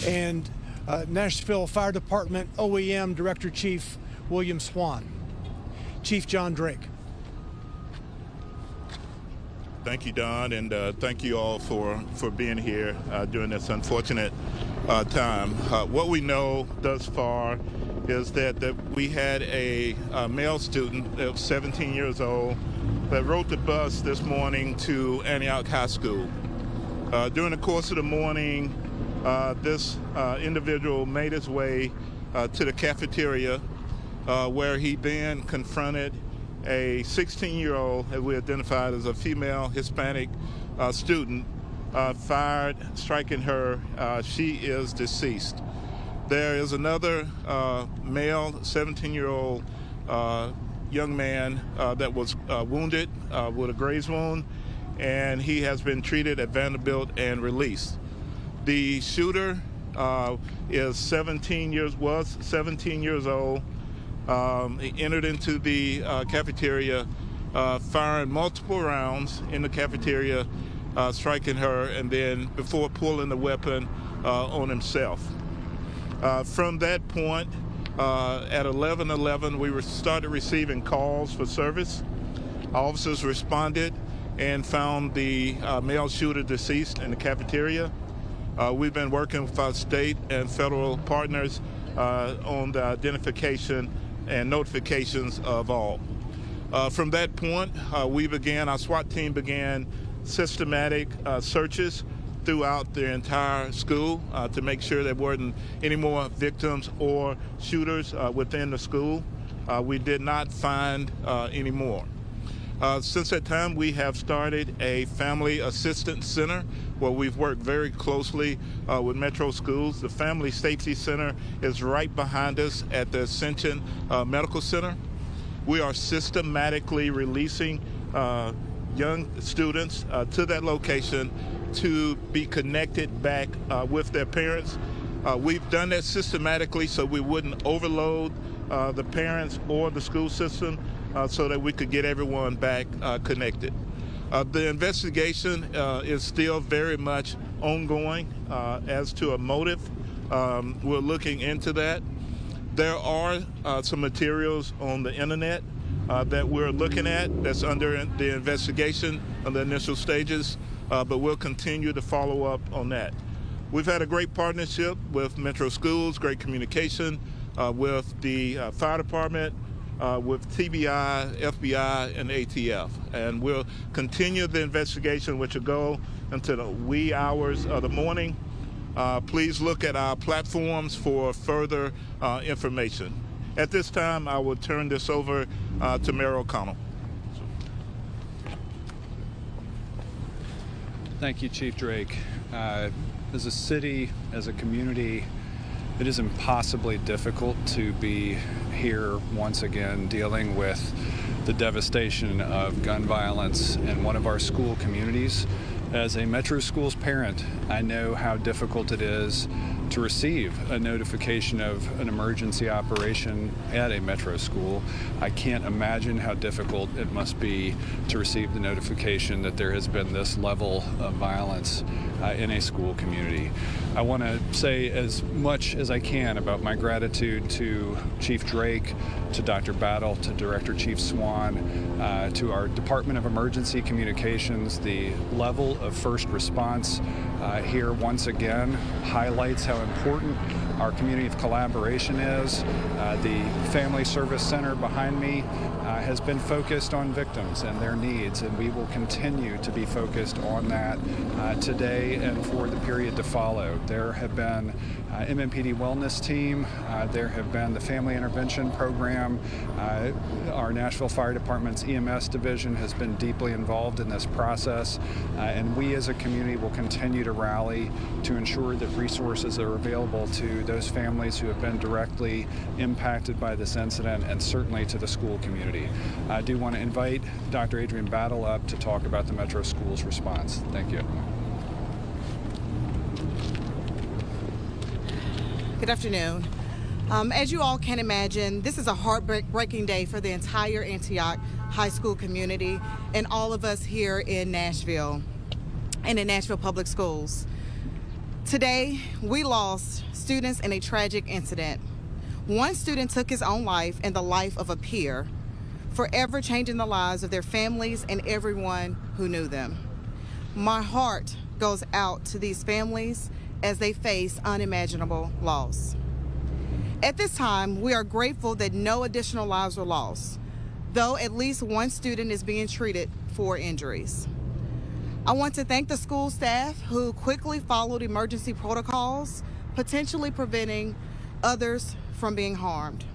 and Nashville Fire Department OEM Director Chief William Swan. Chief John Drake. Thank you, Don, and thank you all for being here during this unfortunate time. What we know thus far is that we had a male student that was 17 years old that rode the bus this morning to Antioch High School. During the course of the morning, this individual made his way to the cafeteria where he then confronted a 16-year-old, as we identified as a female Hispanic student, fired, striking her. She is deceased. There is another male, 17-year-old young man that was wounded with a graze wound, and he has been treated at Vanderbilt and released. The shooter was 17 years old. He entered into the cafeteria, firing multiple rounds in the cafeteria, striking her, and then before pulling the weapon on himself. From that point, at 11:11, we started receiving calls for service. Officers responded and found the male shooter deceased in the cafeteria. We've been working with our state and federal partners on the identification and notifications of all. From that point, our SWAT team began systematic searches throughout the entire school to make sure there weren't any more victims or shooters within the school. We did not find any more. Since that time, we have started a family assistance center where we've worked very closely with Metro Schools. The Family Safety Center is right behind us at the Ascension Medical Center. We are systematically releasing young students to that location to be connected back with their parents. We've done that systematically so we wouldn't overload the parents or the school system, so that we could get everyone back connected. The investigation is still very much ongoing as to a motive. We're looking into that. There are some materials on the internet that we're looking at that's under the investigation on the initial stages, but we'll continue to follow up on that. We've had a great partnership with Metro Schools, great communication with the fire department, with TBI, FBI, and ATF. And we'll continue the investigation, which will go into the wee hours of the morning. Please look at our platforms for further information. At this time, I will turn this over to Mayor O'Connell. Thank you, Chief Drake. As a city, as a community, it is impossibly difficult to be here once again dealing with the devastation of gun violence in one of our school communities. As a Metro Schools parent, I know how difficult it is to receive a notification of an emergency operation at a Metro school. I can't imagine how difficult it must be to receive the notification that there has been this level of violence in a school community. I want to say as much as I can about my gratitude to Chief Drake, to Dr. Battle, to Director Chief Swan, to our Department of Emergency Communications. The level of first response here once again highlights how important our community of collaboration is. The Family Service Center behind me has been focused on victims and their needs, and we will continue to be focused on that today and for the period to follow. There have been MMPD Wellness Team, there have been the Family Intervention Program. Our Nashville Fire Department's EMS division has been deeply involved in this process, and we as a community will continue to rally to ensure that resources are available to those families who have been directly impacted by this incident, and certainly to the school community. I do want to invite Dr. Adrian Battle up to talk about the Metro Schools response. Thank you. Good afternoon. As you all can imagine, this is a heartbreaking day for the entire Antioch High School community and all of us here in Nashville and in Nashville Public Schools. Today, we lost students in a tragic incident. One student took his own life and the life of a peer, forever changing the lives of their families and everyone who knew them. My heart goes out to these families as they face unimaginable loss. At this time, we are grateful that no additional lives were lost, though at least one student is being treated for injuries. I want to thank the school staff who quickly followed emergency protocols, potentially preventing others from being harmed.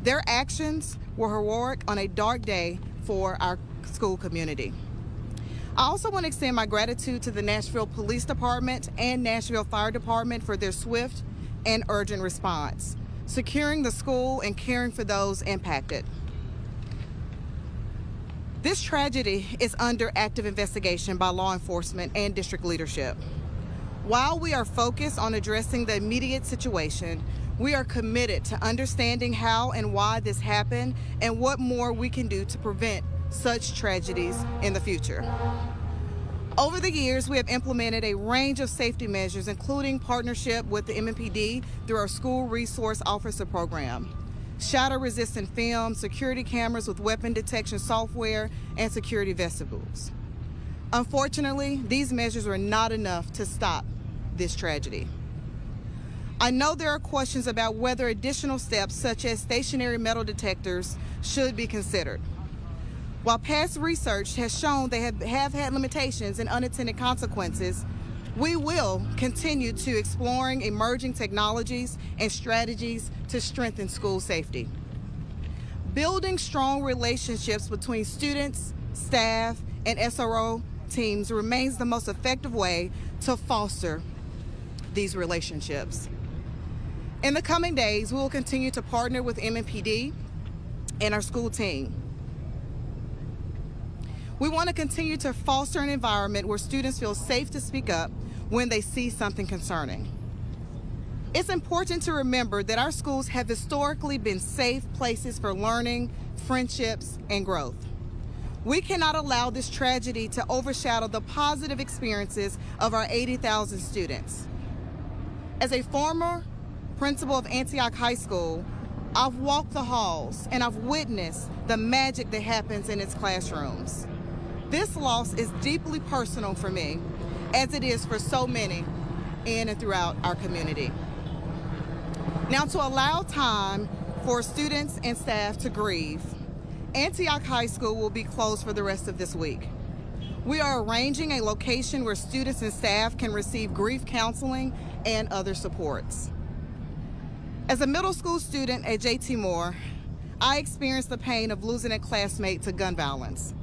Their actions were heroic on a dark day for our school community. I also want to extend my gratitude to the Nashville Police Department and Nashville Fire Department for their swift and urgent response, securing the school and caring for those impacted. This tragedy is under active investigation by law enforcement and district leadership. While we are focused on addressing the immediate situation, we are committed to understanding how and why this happened and what more we can do to prevent such tragedies in the future. Over the years, we have implemented a range of safety measures, including partnership with the MMPD through our School Resource Officer Program, shatter-resistant film, security cameras with weapon detection software, and security vestibules. Unfortunately, these measures were not enough to stop this tragedy. I know there are questions about whether additional steps such as stationary metal detectors should be considered. While past research has shown they have had limitations and unintended consequences, we will continue to exploring emerging technologies and strategies to strengthen school safety. Building strong relationships between students, staff, and SRO teams remains the most effective way to foster these relationships. In the coming days, we will continue to partner with MMPD and our school team. We want to continue to foster an environment where students feel safe to speak up when they see something concerning. It's important to remember that our schools have historically been safe places for learning, friendships, and growth. We cannot allow this tragedy to overshadow the positive experiences of our 80,000 students. As a former principal of Antioch High School, I've walked the halls and I've witnessed the magic that happens in its classrooms. This loss is deeply personal for me, as it is for so many in and throughout our community. Now, to allow time for students and staff to grieve, Antioch High School will be closed for the rest of this week. We are arranging a location where students and staff can receive grief counseling and other supports. As a middle school student at J.T. Moore, I experienced the pain of losing a classmate to gun violence.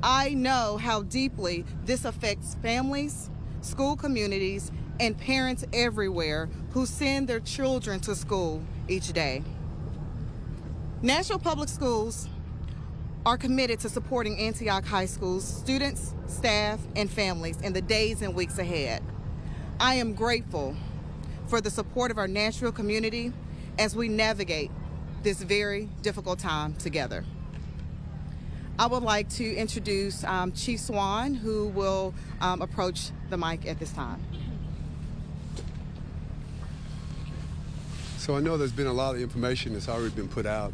I know how deeply this affects families, school communities, and parents everywhere who send their children to school each day. Nashville Public Schools are committed to supporting Antioch High School's students, staff, and families in the days and weeks ahead. I am grateful for the support of our Nashville community as we navigate this very difficult time together. I would like to introduce Chief Swan, who will approach the mic at this time. So I know there's been a lot of information that's already been put out.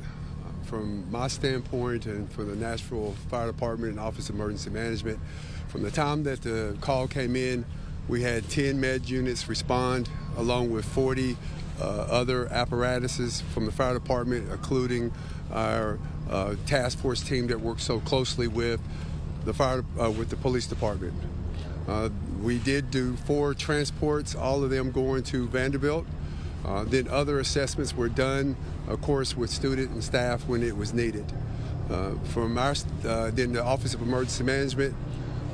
From my standpoint and from the Nashville Fire Department and Office of Emergency Management, from the time that the call came in, we had 10 med units respond, along with 40 other apparatuses from the fire department, including our task force team that works so closely with the police department. We did do 4 transports, all of them going to Vanderbilt. Then other assessments were done, of course, with student and staff when it was needed. From our, then the Office of Emergency Management,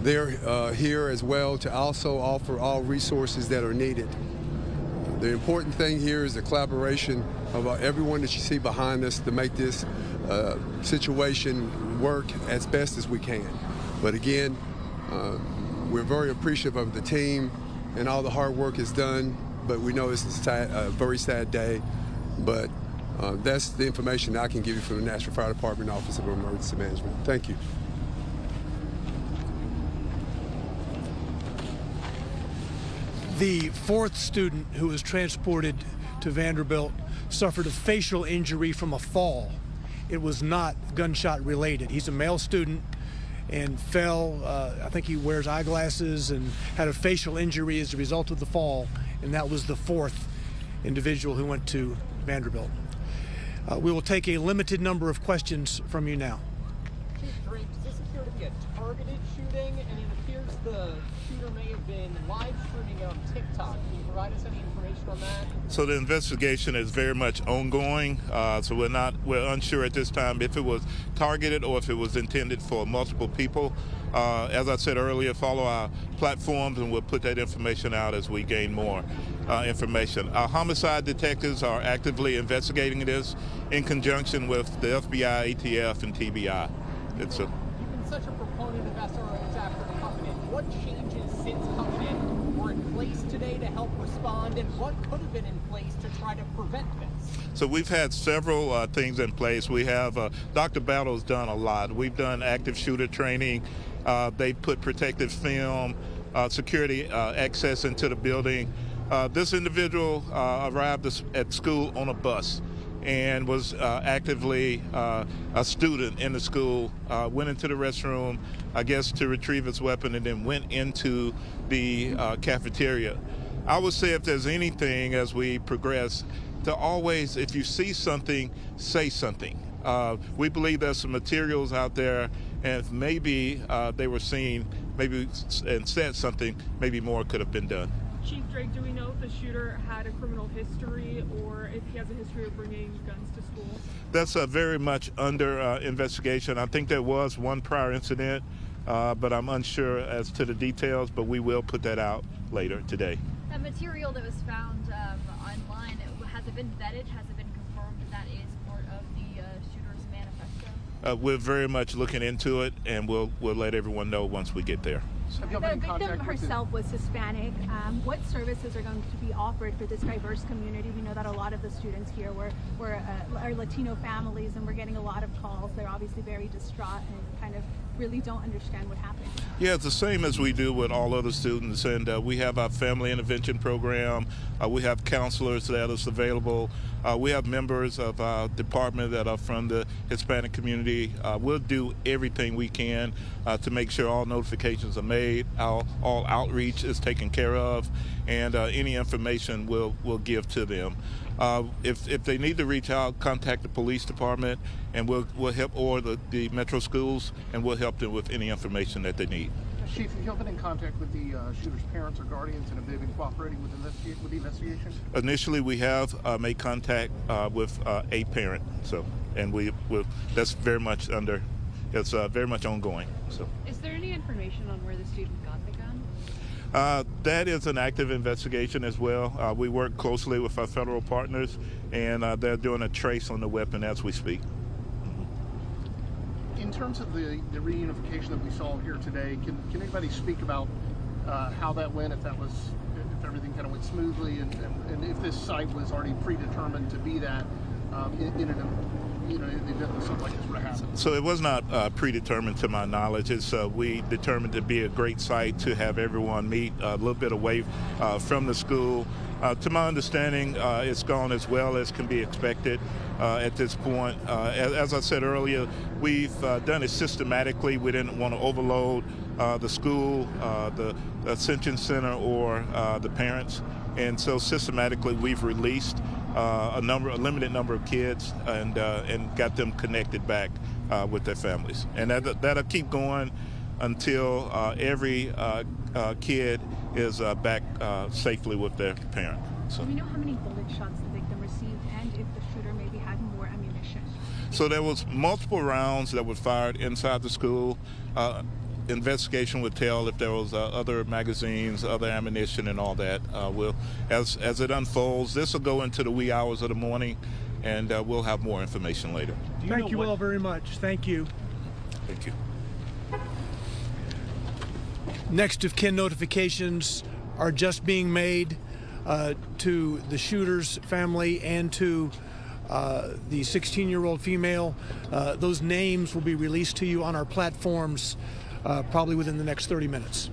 they're here as well to also offer all resources that are needed. The important thing here is the collaboration of everyone that you see behind us to make this situation work as best as we can. But again, we're very appreciative of the team and all the hard work is done, but we know it's a very sad day. But that's the information that I can give you from the Nashville Fire Department Office of Emergency Management. Thank you. The fourth student who was transported to Vanderbilt suffered a facial injury from a fall. It was not gunshot related. He's a male student and fell. I think he wears eyeglasses and had a facial injury as a result of the fall, and that was the fourth individual who went to Vanderbilt. We will take a limited number of questions from you now. Chief Drake, does this appear to be a targeted shooting? And it appears the shooter may have been live streaming on TikTok. Can you provide us any information on that? So the investigation is very much ongoing. So we're unsure at this time if it was targeted or if it was intended for multiple people. As I said earlier, follow our platforms and we'll put that information out as we gain more information. Our homicide detectives are actively investigating this in conjunction with the FBI, ATF, and TBI. You've been such a proponent of SROs after coming in. What changes since coming in were in place today to help respond, and what could have been in place to try to prevent this? So we've had several things in place. We have, Dr. Battle's done a lot. We've done active shooter training. They put protective film, security access into the building. This individual arrived at school on a bus and was actively a student in the school, went into the restroom, I guess, to retrieve his weapon, and then went into the cafeteria. I would say if there's anything as we progress, to always, if you see something, say something. We believe there's some materials out there, and if maybe they were seen, maybe and said something, maybe more could have been done. Chief Drake, do we know if the shooter had a criminal history or if he has a history of bringing guns to school? That's very much under investigation. I think there was one prior incident, but I'm unsure as to the details, but we will put that out later today. That material that was found online, has it been vetted? Has it been confirmed that is part of the shooter's manifesto? We're very much looking into it, and we'll let everyone know once we get there. Have you been in The victim contact with herself was Hispanic. What services are going to be offered for this diverse community? We know that a lot of the students here are Latino families, and we're getting a lot of calls. They're obviously very distraught and kind of really don't understand what happened. Yeah, it's the same as we do with all other students, and we have our family intervention program. We have counselors that are available. We have members of our department that are from the Hispanic community. We'll do everything we can to make sure all notifications are made, all outreach is taken care of, and any information we'll give to them. If they need to reach out, contact the police department, and we'll help, or the metro schools, and we'll help them with any information that they need. Chief, have you been in contact with the shooter's parents or guardians, and have they been cooperating with the investigation? Initially, we have made contact with a parent, and that's very much it's very much ongoing. So, Is there any information on where the student got the gun? That is an active investigation as well. We work closely with our federal partners, and they're doing a trace on the weapon as we speak. In terms of the reunification that we saw here today, can anybody speak about how that went, if everything kind of went smoothly, and if this site was already predetermined to be that in the event that something like this would have happened? So it was not predetermined to my knowledge. It's we determined to be a great site to have everyone meet a little bit away from the school. To my understanding, it's gone as well as can be expected at this point. As I said earlier, we've done it systematically. We didn't want to overload the school, the Ascension Center, or the parents. And so systematically we've released a limited number of kids and got them connected back with their families. And that'll keep going until every kid is back safely with their parent. So. Do we know how many bullet shots the victim received, and if the shooter maybe had more ammunition? So there was multiple rounds that were fired inside the school. Investigation would tell if there was other magazines, other ammunition, and all that. As it unfolds, this will go into the wee hours of the morning, and we'll have more information later. Thank you all very much. Thank you. Thank you. Next of kin notifications are just being made to the shooter's family and to the 16-year-old female. Those names will be released to you on our platforms probably within the next 30 minutes.